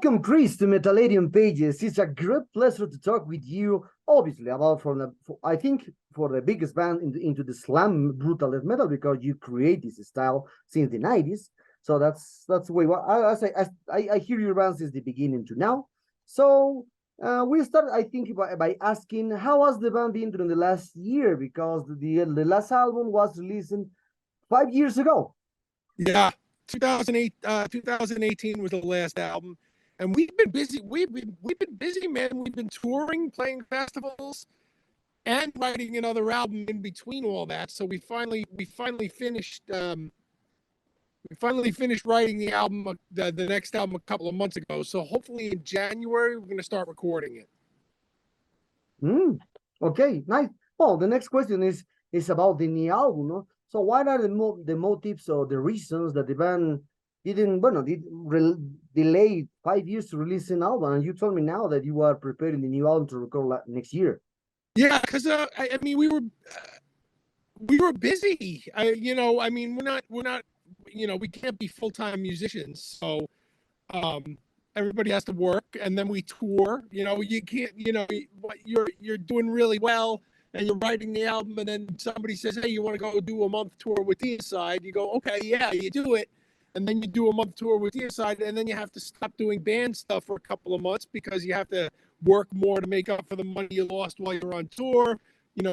Welcome, Chris, to Metalladium Pages. It's a great pleasure to talk with you, obviously, about I think for the biggest band into the slam brutal death metal, because you create this style since the 90s. So that's the way. I hear your band since the beginning to now. So we start, I think, by asking how has the band been during the last year, because the last album was released 5 years ago. Yeah, 2018 was the last album, and we've been busy. We've been busy, man. We've been touring, playing festivals, and writing another album in between all that. So we finally finished. We finally finished writing the album, the next album, a couple of months ago. So hopefully in January we're going to start recording it. Okay, nice. Well, the next question is about the new album, no? So what are the motives or the reasons that the band didn't delay 5 years to release an album? And you told me now that you are preparing the new album to record next year. Yeah, because I mean we were busy. We're not we can't be full-time musicians, so everybody has to work, and then we tour. You can't. You're doing really well, and you're writing the album, and then somebody says, hey, you want to go do a month tour with the Inside? You go, okay, yeah, you do it. And then you do a month tour with the Inside, and then you have to stop doing band stuff for a couple of months because you have to work more to make up for the money you lost while you're on tour.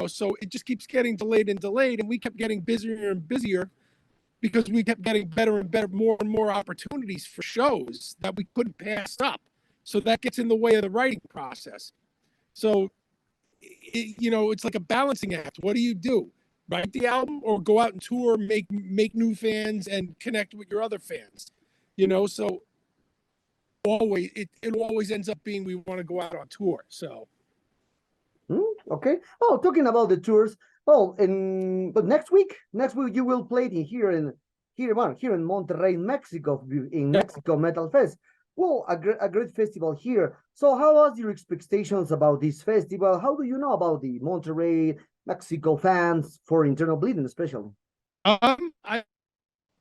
So it just keeps getting delayed, and we kept getting busier and busier because we kept getting better and better, more and more opportunities for shows that we couldn't pass up. So that gets in the way of the writing process. So it's like a balancing act. What do you do? Write the album or go out and tour, make new fans and connect with your other fans? So always it always ends up being we want to go out on tour. So okay. Oh, talking about the tours. But next week you will play here in Monterrey, Mexico, in Mexico Metal Fest. Well, a great festival here. So how was your expectations about this festival? How do you know about the Monterrey, Mexico fans for Internal Bleeding, especially?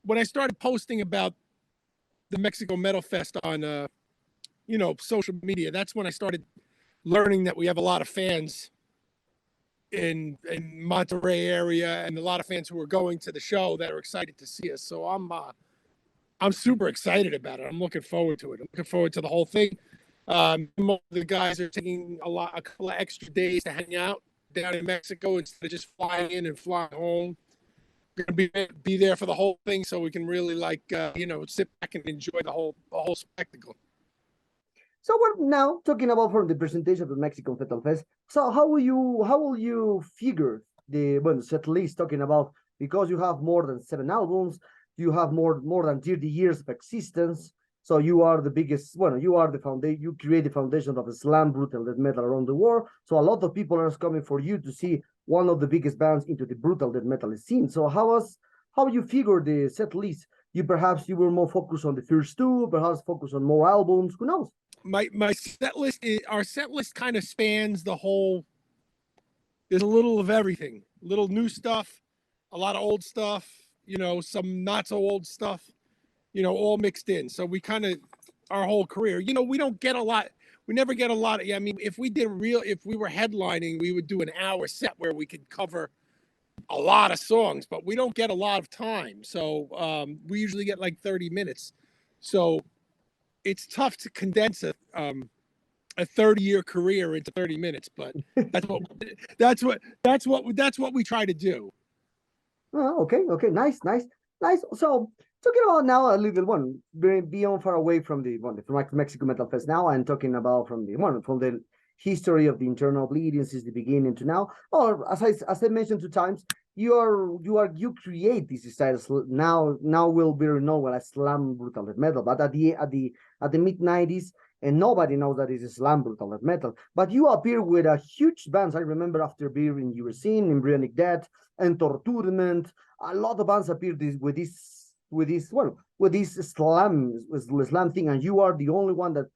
When I started posting about the Mexico Metal Fest on, social media, that's when I started learning that we have a lot of fans in Monterrey area, and a lot of fans who are going to the show that are excited to see us. So I'm super excited about it. I'm looking forward to it. I'm looking forward to the whole thing. The guys are taking a couple of extra days to hang out down in Mexico instead of just flying in and flying home. We're gonna be there for the whole thing, so we can really sit back and enjoy the whole spectacle. So we're now talking about from the presentation of the Mexican Metal Fest. So how will you figure the set list, talking about, because you have more than 7 albums, you have more than 30 years of existence. So you are the biggest, you are the foundation, you create the foundation of the slam brutal death metal around the world. So a lot of people are coming for you to see one of the biggest bands into the brutal death metal scene. So how you figure the set list? You were more focused on the first 2, perhaps focus on more albums, who knows? My set list our set list kind of spans the whole. There's a little of everything, little new stuff, a lot of old stuff, some not so old stuff, all mixed in. So we kind of, our whole career, we don't get a lot. We never get a lot. I mean, if we were headlining, we would do an hour set where we could cover a lot of songs, but we don't get a lot of time. So we usually get like 30 minutes. So it's tough to condense a 30-year career into 30 minutes, but that's what we try to do. Oh, okay, nice. So talking about now a little one, beyond far away from the Mexico Metal Fest now, and talking about from the history of the Internal Bleeding since the beginning to now. Or as I mentioned 2 times, you create these styles now will be known as slam brutal death metal, but at the mid 90s, and nobody knows that it's slam brutal death metal. But you appear with a huge bands. I remember after being you were seen Embryonic Death and Torturement. A lot of bands appeared with this slam thing, and you are the only one that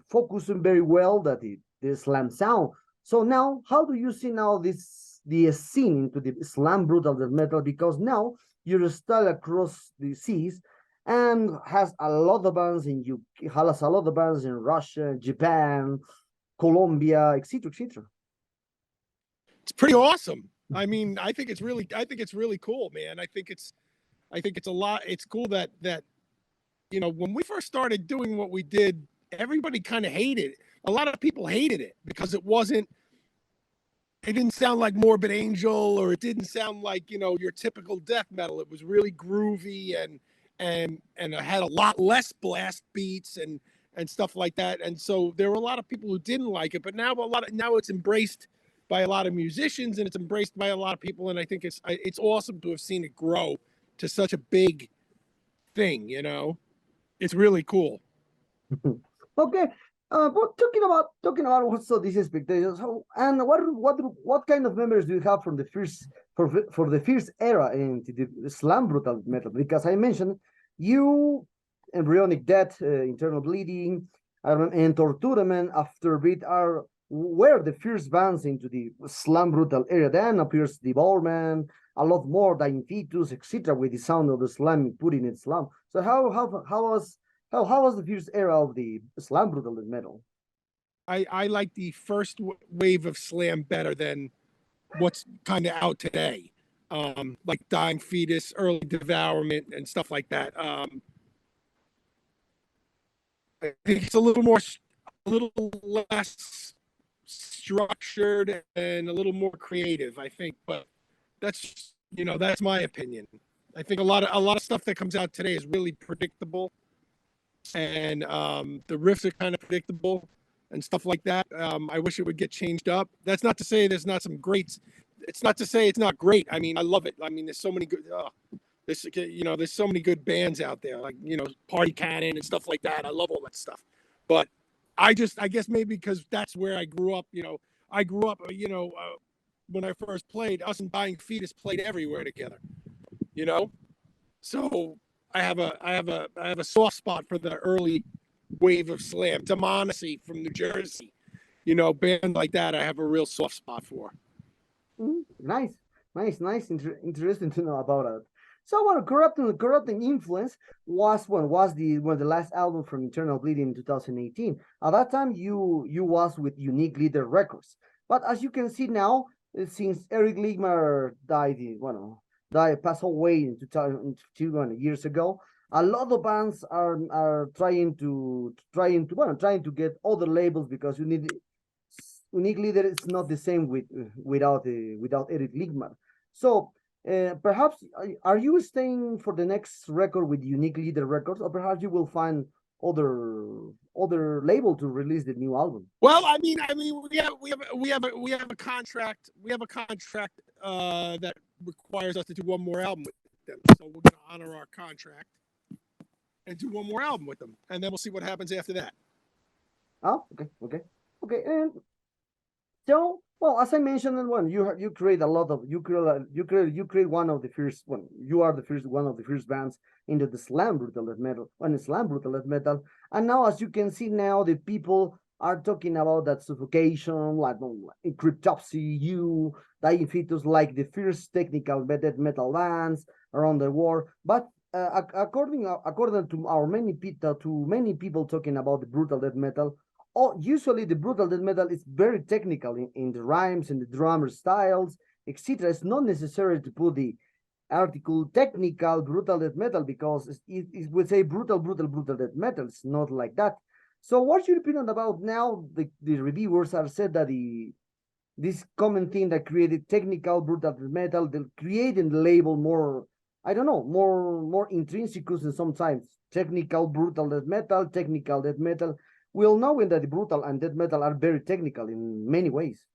focusing very well that the slam sound. So now, how do you see now the scene into the slam brutal death metal? Because now you're still across the seas, and has a lot of bands in UK, has a lot of bands in Russia, Japan, Colombia, etc., etc. It's pretty awesome. I mean, I think it's really cool, man. I think it's a lot. It's cool that when we first started doing what we did, everybody kind of hated it. A lot of people hated it because it didn't sound like Morbid Angel, or it didn't sound like your typical death metal. It was really groovy and it had a lot less blast beats and stuff like that. And so there were a lot of people who didn't like it, but now it's embraced by a lot of musicians, and it's embraced by a lot of people. And I think it's awesome to have seen it grow to such a big thing. It's really cool. Okay. But talking about also these expectations, and what kind of members do you have from the first for the first era in the slam brutal metal? Because I mentioned you, embryonic death, internal bleeding, and torturement after beat were the first bands into the slam brutal area. Then appears Devourman, a lot more, Dying Fetus, etc., with the sound of the slam put in its slam. So how was the first era of the slam brutal metal? I like the first wave of slam better than what's kind of out today, like Dying Fetus, Early Devourment, and stuff like that. I think it's a little less structured and a little more creative, I think, but that's my opinion. I think a lot of stuff that comes out today is really predictable, and the riffs are kind of predictable and stuff like that. I wish it would get changed up. That's not to say there's not some greats. It's not to say it's not great. I mean, I love it. I mean, there's so many good. There's so many good bands out there, like Party Cannon and stuff like that. I love all that stuff, but I guess maybe because that's where I grew up. I grew up. When I first played, us and Dying Fetus played everywhere together. So I have a soft spot for the early wave of slam. Demonacy from New Jersey, band like that. I have a real soft spot for. Nice, nice. Interesting to know about it. So, corrupting influence was the last album from Internal Bleeding in 2018. At that time, you was with Unique Leader Records, but as you can see now, since Eric Ligmar passed away in 2002 years ago, a lot of bands are trying to get other labels because Unique Leader is not the same without Eric Ligmar. So perhaps are you staying for the next record with Unique Leader Records, or perhaps you will find other label to release the new album? Well, I mean, we have a contract. That requires us to do one more album with them. So we're going to honor our contract and do one more album with them, and then we'll see what happens after that. Oh, okay. And so, well, as I mentioned, you create a lot of you create one of the first one. You are one of the first bands into the slam brutal death metal, and now, as you can see now, the people are talking about that Suffocation, like Cryptopsy, Dying Fetus, like the first technical death metal bands around the world. But according to many people talking about the brutal death metal, usually the brutal death metal is very technical in the rhymes and the drummer styles, etc. It's not necessary to put the article technical brutal death metal because it would say brutal death metal. It's not like that. So what's your opinion about now? The reviewers have said that this common thing that created technical brutal death metal, they're creating the label more, I don't know, more intrinsic and sometimes technical brutal death metal. We all know that the brutal and death metal are very technical in many ways.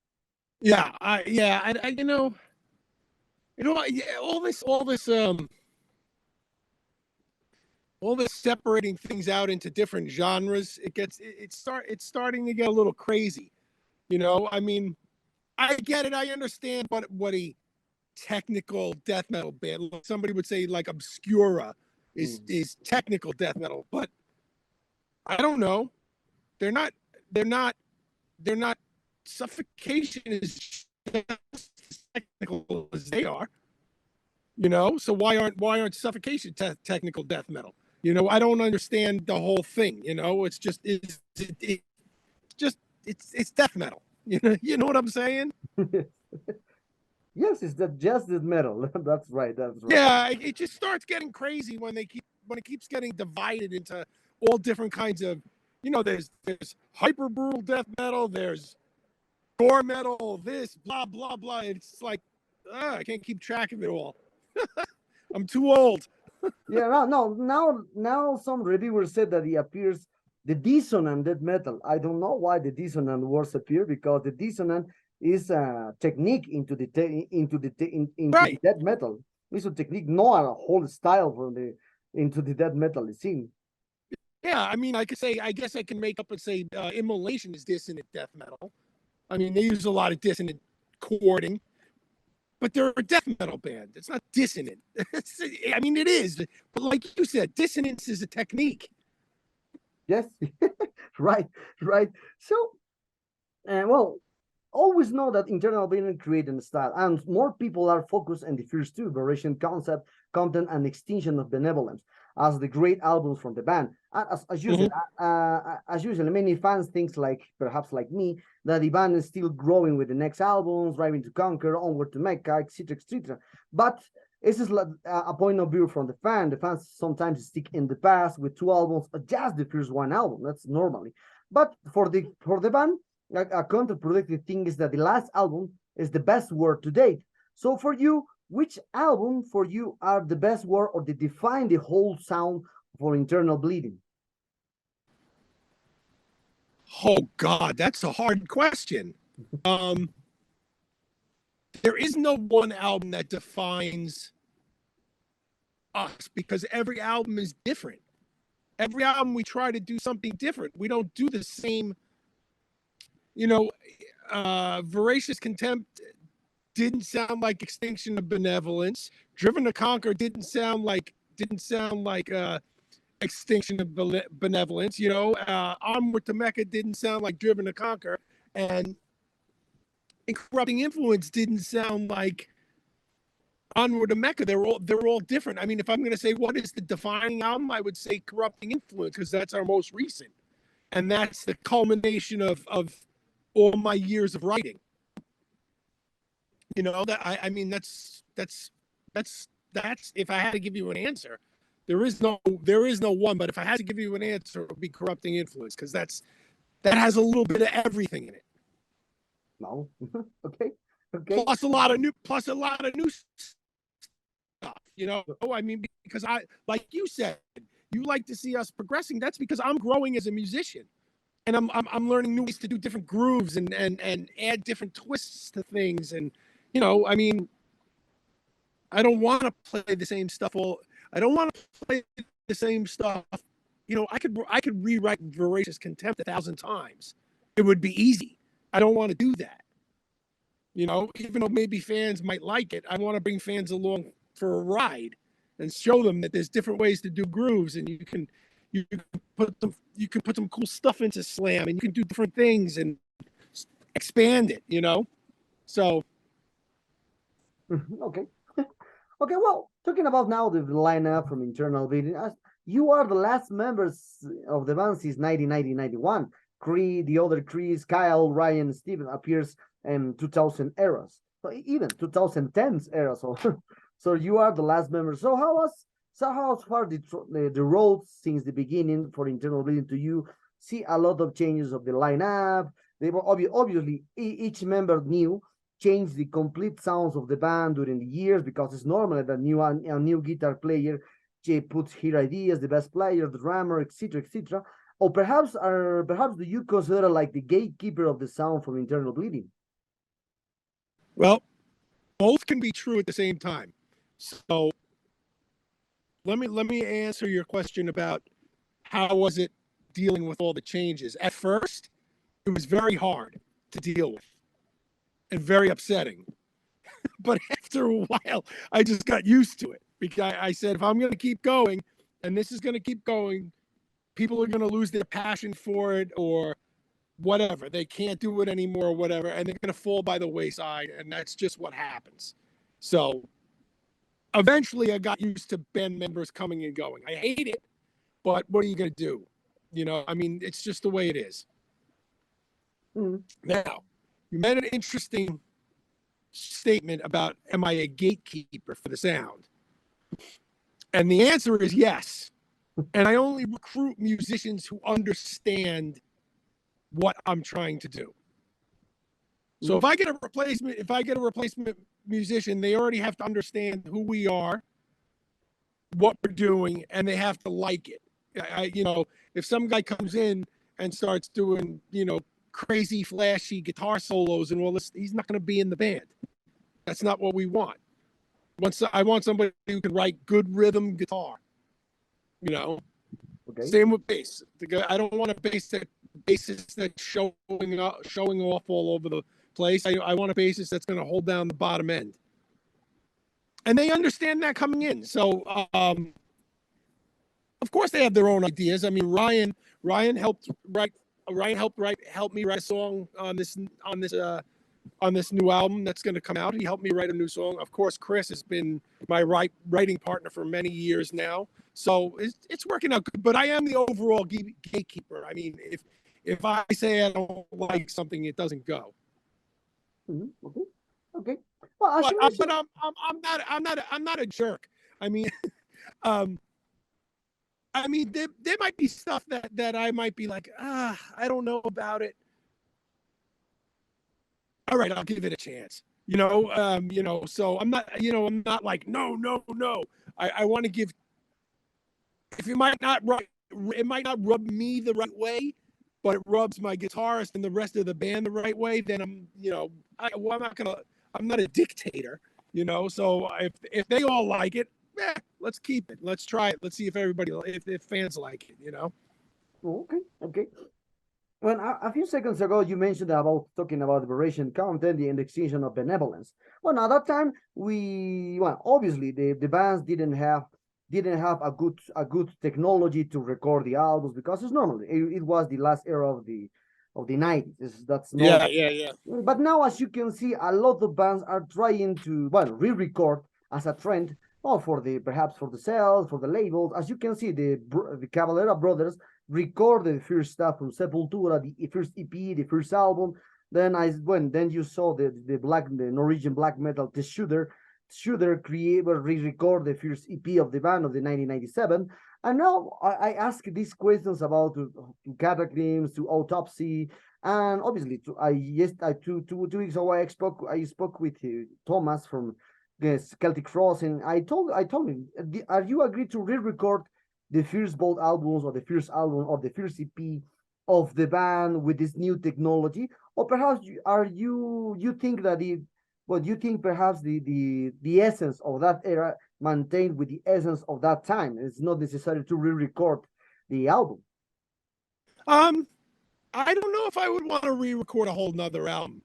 Yeah, all this separating things out into different genres, it's starting to get a little crazy. I mean, I get it. I understand what a technical death metal band, somebody would say like Obscura is technical death metal, but I don't know. They're not Suffocation is as technical as they are. So why aren't Suffocation technical death metal? I don't understand the whole thing. It's just it's death metal. You know what I'm saying? Yes, it's just the metal. That's right. That's right. Yeah, it just starts getting crazy when it keeps getting divided into all different kinds of, there's hyper brutal death metal, there's gore metal, this blah blah blah. It's like I can't keep track of it all. I'm too old. Yeah, now some reviewers said that it appears the dissonant death metal. I don't know why the dissonant words appear, because the dissonant is a technique into the Right. death metal. It's a technique, not a whole style from the into the death metal scene. Yeah, I mean, I guess I can make up and say immolation is dissonant death metal. I mean, they use a lot of dissonant chording, but they're a death metal band. It's not dissonant. I mean, it is, but like you said, dissonance is a technique. Yes, right, right. So, well, always know that internal bleeding creates a style, and more people are focused on the first two: variation, concept, content, and extinction of benevolence as the great albums from the band. As usual, as usual, many fans think, like perhaps like me, that the band is still growing with the next albums, Driving to Conquer, Onward to Mecca, etc., etc. But this is like a point of view from the fan. The fans sometimes stick in the past with two albums, or just the first one album. That's normally. But for the band, a counterproductive thing is that the last album is the best word to date. So for you, which album for you are the best word, or they define the whole sound for internal bleeding? Oh God, that's a hard question. Um, there is no one album that defines us, because every album is different. Every album we try to do something different. We don't do the same. Voracious Contempt didn't sound like Extinction of Benevolence. Driven to Conquer didn't sound like Extinction of Benevolence. Onward to Mecca didn't sound like Driven to Conquer, and Corrupting Influence didn't sound like Onward to Mecca. They're all different. I mean, if I'm going to say what is the defining album, I would say Corrupting Influence, because that's our most recent, and that's the culmination of all my years of writing. That I mean that's if I had to give you an answer, there is no one, but if I had to give you an answer, it would be Corrupting Influence, because that has a little bit of everything in it. No. Okay. Okay. Plus a lot of new stuff. I mean, because like you said, you like to see us progressing. That's because I'm growing as a musician, and I'm learning new ways to do different grooves and add different twists to things. And I mean, I don't want to play the same stuff I don't want to play the same stuff. I could rewrite Voracious Contempt 1,000 times. It would be easy. I don't want to do that. Even though maybe fans might like it, I want to bring fans along for a ride and show them that there's different ways to do grooves, and you can put some cool stuff into slam, and you can do different things and expand it. So Okay. Okay, well, talking about now the lineup from internal bleeding, as you are the last members of the band since 1991. The other Chris, Kyle, Ryan, Steven appears in 2000 eras, so even 2010s era. So, so you are the last member. So how far the road since the beginning for internal bleeding to you? See a lot of changes of the lineup. They were obviously each member new changed the complete sounds of the band during the years, because it's normal that a new guitar player puts her ideas, the bass player, the drummer, etc., etc. Or perhaps do you consider like the gatekeeper of the sound from internal bleeding? Well, both can be true at the same time. So let me answer your question about how was it dealing with all the changes. At first, it was very hard to deal with and very upsetting. But after a while, I just got used to it, because I said, if I'm going to keep going, and this is going to keep going, people are going to lose their passion for it, or whatever. They can't do it anymore, or whatever, and they're going to fall by the wayside, and that's just what happens. So eventually I got used to band members coming and going. I hate it, but what are you going to do? You know, I mean, it's just the way it is. Mm. Now, you made an interesting statement about, am I a gatekeeper for the sound? And the answer is yes. And I only recruit musicians who understand what I'm trying to do. So if I get a replacement musician, they already have to understand who we are, what we're doing, and they have to like it. You know, if some guy comes in and starts doing, you know, crazy, flashy guitar solos and all this, he's not going to be in the band. That's not what we want. I want somebody who can write good rhythm guitar. You know, Okay. same with bass. I don't want a bassist that's showing off all over the place. I want a bassist that's going to hold down the bottom end, and they understand that coming in. So, of course, they have their own ideas. I mean, Ryan helped me write a song on this new album that's going to come out. He helped me write a new song. Of course, Chris has been my writing partner for many years now. So it's working out good. But I am the overall gatekeeper. I mean, if I say I don't like something, it doesn't go. Mm-hmm. Okay. Okay. Well, But I'm not a jerk. I mean, there might be stuff that I might be like, I don't know about it. All right, I'll give it a chance. You know, so I'm not like, no. I want to give, if it might not rub me the right way, but it rubs my guitarist and the rest of the band the right way, then I'm not a dictator, you know. So if they all like it, let's keep it. Let's try it. Let's see if fans like it, you know. okay. Okay. Well, a few seconds ago, you mentioned about talking about liberation content, the extinction of benevolence. Well, at that time, obviously the bands didn't have a good technology to record the albums because it's normal. It was the last era of the 90s. That's normal. Yeah. But now, as you can see, a lot of bands are trying to re-record as a trend, or perhaps for the sales, for the labels. As you can see, the Cavalera brothers recorded the first stuff from Sepultura, the first EP, the first album. Then you saw the Norwegian black metal, the Shooter re-record the first EP of the band of the 1997. And now I ask these questions about to Cataclysms, to Autopsy, and obviously, two weeks ago, I spoke with Thomas from Celtic Frost, and I told him, are you agreed to re-record the first both albums, or the first album or the first EP of the band with this new technology, or perhaps you think that you think perhaps the essence of that era maintained with the essence of that time? It's not necessary to re-record the album. I don't know if I would want to re-record a whole nother album.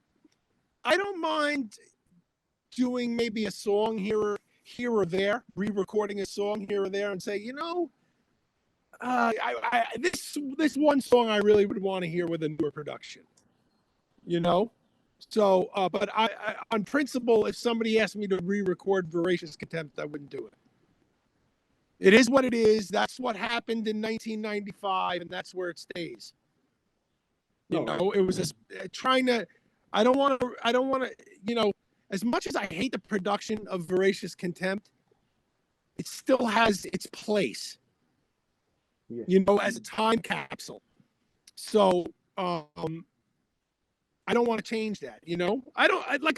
I don't mind doing maybe a song here or there, re-recording a song here or there, and say, you know, this one song I really would want to hear with a newer production. You know, so but I on principle, if somebody asked me to re-record Voracious Contempt, I wouldn't do it. It is what it is. That's what happened in 1995, and that's where it stays. You know, it was trying to. I don't want to. You know, as much as I hate the production of Voracious Contempt, it still has its place. Yeah. You know, as a time capsule. So, I don't want to change that. You know, I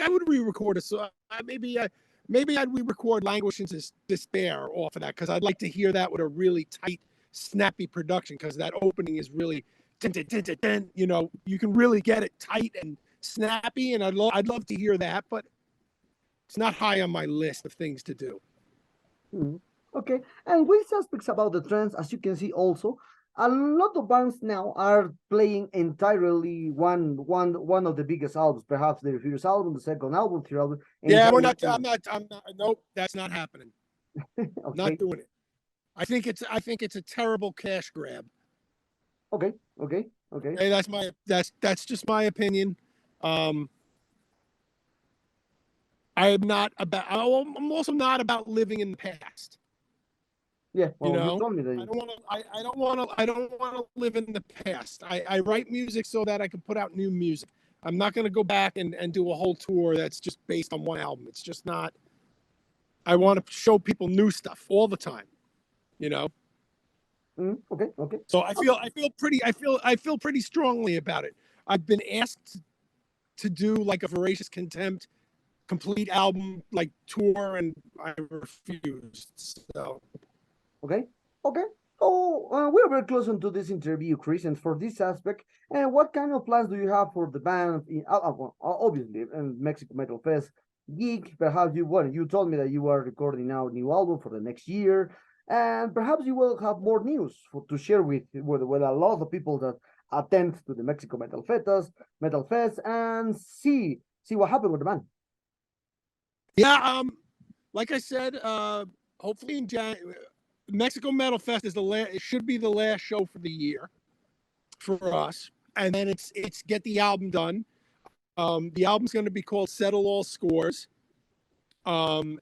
would re-record a song. Maybe I'd re-record Languish into Despair off of that, because I'd like to hear that with a really tight, snappy production, because that opening is really. You know, you can really get it tight and snappy, and I'd love to hear that, but it's not high on my list of things to do. Okay, and with aspects about the trends, as you can see, also a lot of bands now are playing entirely one of the biggest albums, perhaps their first album, the second album, third album. Yeah, I'm not. Nope, that's not happening. Okay. Not doing it. I think it's a terrible cash grab. Okay. Hey, that's just my opinion. I'm also not about living in the past. Yeah, You well, you know, told me that. I don't want to. I don't want to. I don't want to live in the past. I write music so that I can put out new music. I'm not going to go back and do a whole tour that's just based on one album. It's just not. I want to show people new stuff all the time. You know. Okay, okay. So I feel pretty strongly about it. I've been asked to do like a Voracious Contempt complete album like tour, and I refused. So Okay, okay. So we're very close into this interview, Chris, and for this aspect, and what kind of plans do you have for the band? Well, obviously, and Mexico Metal Fest gig. Perhaps you told me that you are recording now a new album for the next year, and perhaps you will have more news to share with a lot of people that attend to the Mexico Metal Fest, and see what happened with the band. yeah, like I said, hopefully in Mexico Metal Fest is the last. It should be the last show for the year for us, and then it's get the album done. The album's going to be called Settle All Scores. Um,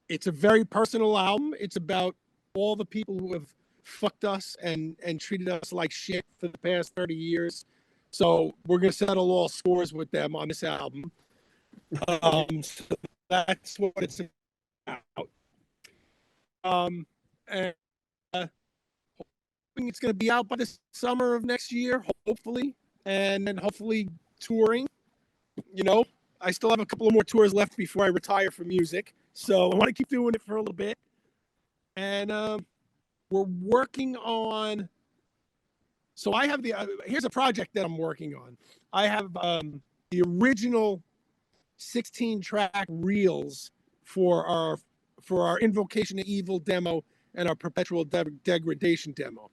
it's a very personal album. It's about all the people who have fucked us and treated us like shit for the past 30 years. So we're going to settle all scores with them on this album. So that's what it's about. And it's going to be out by the summer of next year, hopefully, and then hopefully touring. You know, I still have a couple of more tours left before I retire from music, so I want to keep doing it for a little bit. And we're working on. So I have here's a project that I'm working on. I have the original 16-track reels for our Invocation of Evil demo and our Perpetual Degradation demo.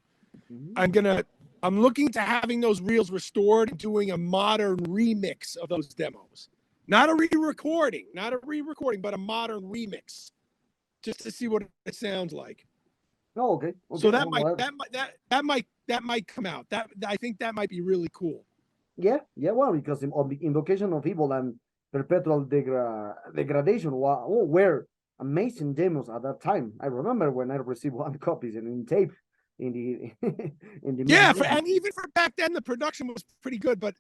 I'm looking to having those reels restored and doing a modern remix of those demos. Not a re-recording, but a modern remix, just to see what it sounds like. Oh, okay. So that might come out. That I think that might be really cool. Yeah, well, because on the Invocation of Evil and Perpetual Degradation were amazing demos at that time. I remember when I received one copies in tape in the in the and even for back then, the production was pretty good. But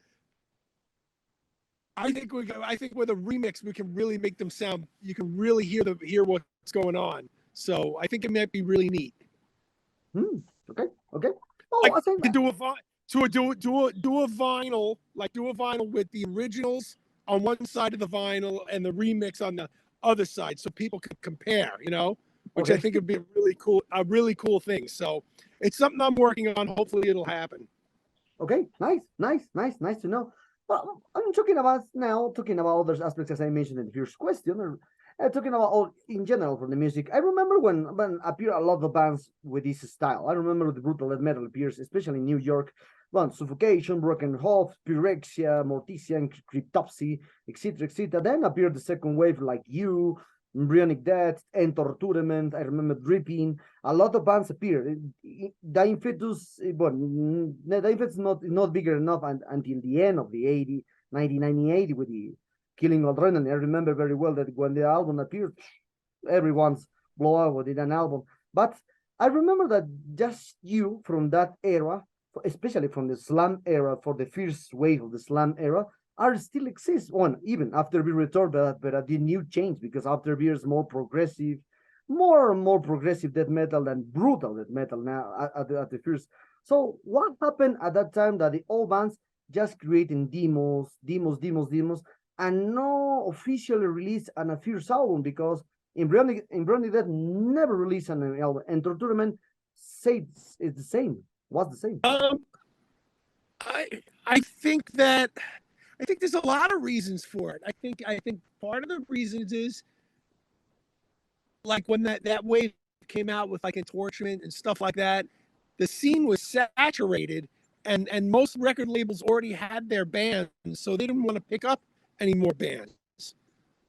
I think with a remix, we can really make them sound. You can really hear what's going on. So I think it might be really neat. Okay. Oh, I think do a vinyl, with the originals on one side of the vinyl and the remix on the other side, so people can compare. You know, which I think would be a really cool thing. So it's something I'm working on. Hopefully, it'll happen. Okay, nice to know. Well, I'm talking about other aspects as I mentioned in the first question, or talking about all in general for the music. I remember when appeared a lot of bands with this style. I remember the brutal death metal appears, especially in New York. Well, Suffocation, Broken Hope, Pyrexia, Mortician, Cryptopsy, etc. Then appeared the second wave like You, Embryonic Death, and Torturement. I remember Dripping. A lot of bands appeared. Dying Fetus, Dying Fetus not bigger enough until the end of the 1980 with the Killing Adrenaline. I remember very well that when the album appeared, everyone's blow up with an album. But I remember that just You from that era, especially from the slam era, for the first wave of the slam era, are still exist one even after we returned, but the new change because after we is more progressive, more progressive death metal than brutal death metal now at the first. So what happened at that time that the old bands just creating demos, and no officially release an a first album because Embryonic Death never released an album, and Torturement says it's the same. Was the same. I think there's a lot of reasons for it. I think part of the reasons is like when that wave came out with like Entorchment and stuff like that, the scene was saturated and most record labels already had their bands, so they didn't want to pick up any more bands.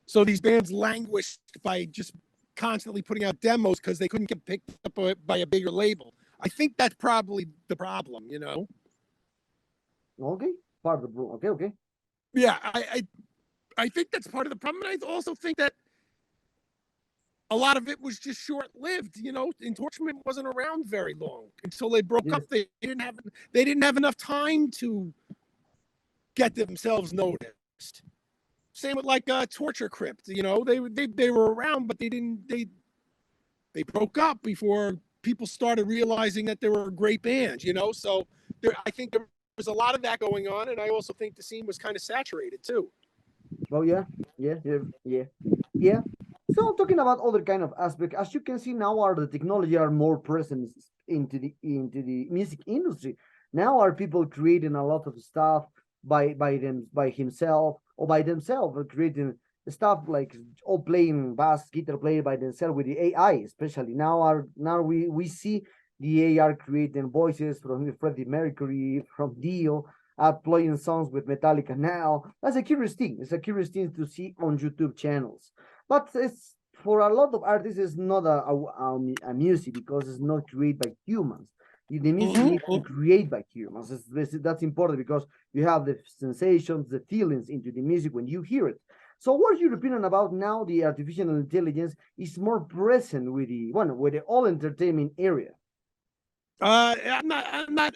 So these bands languished by just constantly putting out demos because they couldn't get picked up by a bigger label. I think that's probably the problem, you know? Okay, part of the okay. Yeah, I think that's part of the problem. And I also think that a lot of it was just short-lived. Entorchment wasn't around very long until they broke up. They didn't have enough time to get themselves noticed. Same with like Torture Crypt. They were around, but they broke up before people started realizing that they were a great band. So I think there was a lot of that going on, and I also think the scene was kind of saturated too. Oh yeah. So talking about other kind of aspect, as you can see now, the technology are more present into the music industry. Now are people creating a lot of stuff by himself or by themselves, creating stuff like all playing bass guitar player by themselves with the AI, especially now we see the AI creating voices from Freddie Mercury, from Dio, playing songs with Metallica now. That's a curious thing. It's a curious thing to see on YouTube channels. But it's for a lot of artists, it's not a music because it's not created by humans. The music needs to create by humans. That's important because you have the sensations, the feelings into the music when you hear it. So, what's your opinion about now the artificial intelligence is more present with the all entertainment area? I'm not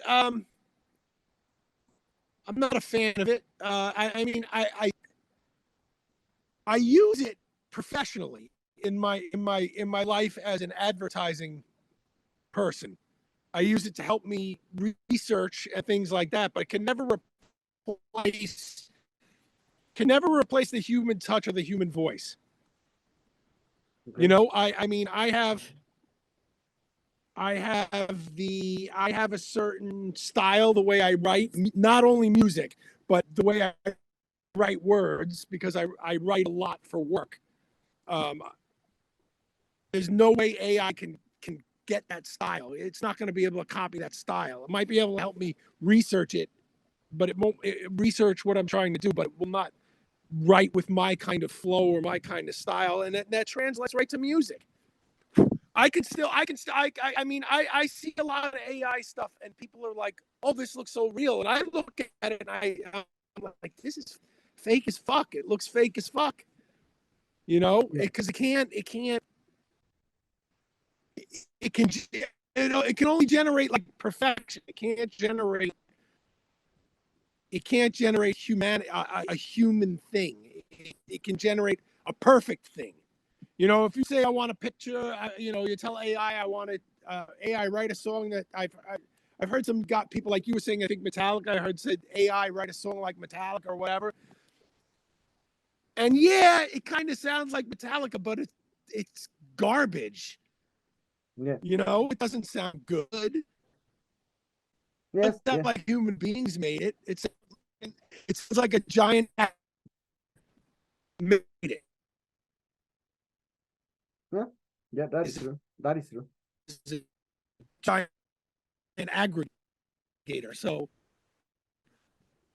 a fan of it. I mean, I use it professionally in my life as an advertising person. I use it to help me research and things like that, but it can never replace the human touch or the human voice. Okay. I mean, I have a certain style, the way I write, not only music, but the way I write words, because I write a lot for work. There's no way AI can get that style. It's not going to be able to copy that style. It might be able to help me research it, but it won't research what I'm trying to do, but it will not write with my kind of flow or my kind of style. And that translates right to music. I mean, I see a lot of AI stuff and people are like, oh, this looks so real. And I look at it and I'm like, this is fake as fuck. It looks fake as fuck. Because it can only generate like perfection. It can't generate a human thing. It can generate a perfect thing. If you say I want a picture, you tell AI I want it. AI write a song that I've heard people like you were saying. I think Metallica. I heard said AI write a song like Metallica or whatever. And yeah, it kind of sounds like Metallica, but it's garbage. Yeah. It doesn't sound good. Yes. It's not like human beings made it. It's like a giant made it. Yeah, that is true. That is true. It's a giant aggregator. So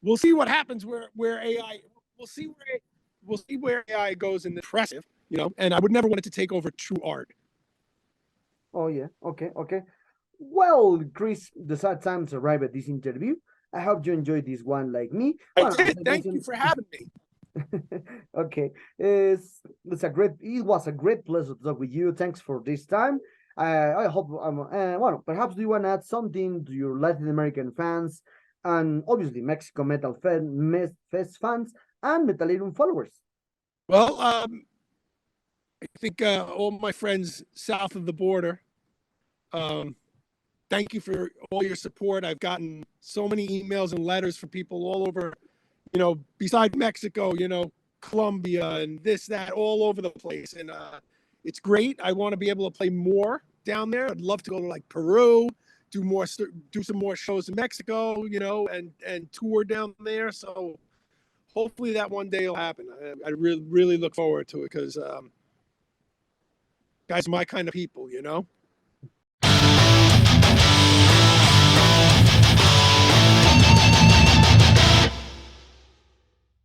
we'll see what happens where AI. We'll see where AI goes in the impressive. And I would never want it to take over true art. Oh yeah. Okay. Well, Chris, the sad times arrive at this interview. I hope you enjoyed this one like me. I did. Thank you for having me. Okay, it was a great pleasure to talk with you. Thanks for this time. I hope perhaps do you want to add something to your Latin American fans and obviously Mexico Metal Fest fans and Metalerium followers? Well, I think all my friends south of the border, thank you for all your support. I've gotten so many emails and letters from people all over, besides Mexico, Colombia and this, that, all over the place. And it's great. I want to be able to play more down there. I'd love to go to like Peru, do some more shows in Mexico, and tour down there. So hopefully that one day will happen. I really, really look forward to it because guys are my kind of people,